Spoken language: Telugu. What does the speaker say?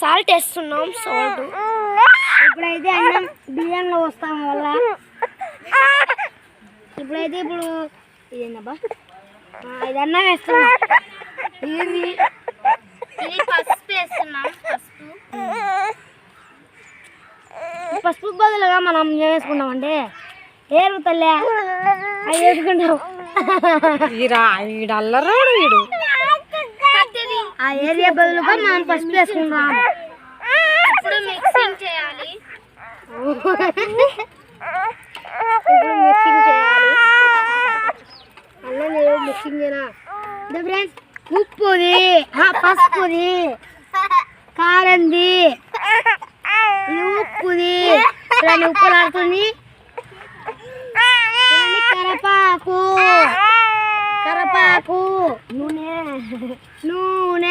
సాల్ట్ వేస్తున్నాం. సాల్ట్ ఇప్పుడైతే అన్నం బియ్యంలో వస్తాం వల్ల ఇప్పుడైతే ఇప్పుడు ఇదేనబ్బా ఇది అన్నం వేస్తున్నాం. ఇది పసుపు వేస్తున్నాం. పసుపు బదులుగా మనం ఏం వేసుకుంటాం అంటే ఏరు తల్లి అవి వేసుకుంటాం. ఆ ఏరియా బదులుగా మనం పసుపు వేసుకుంటాం. ఇప్పుడు మిక్సింగ్ చేయాలి. అన్నం మిక్సింగ్ చేయనా ఫ్రెండ్స్. ఉప్పుది పసుపుది కారంది ఇది ఉప్పుది ఉప్పు లాడుతుంది. కరపాకు నూనె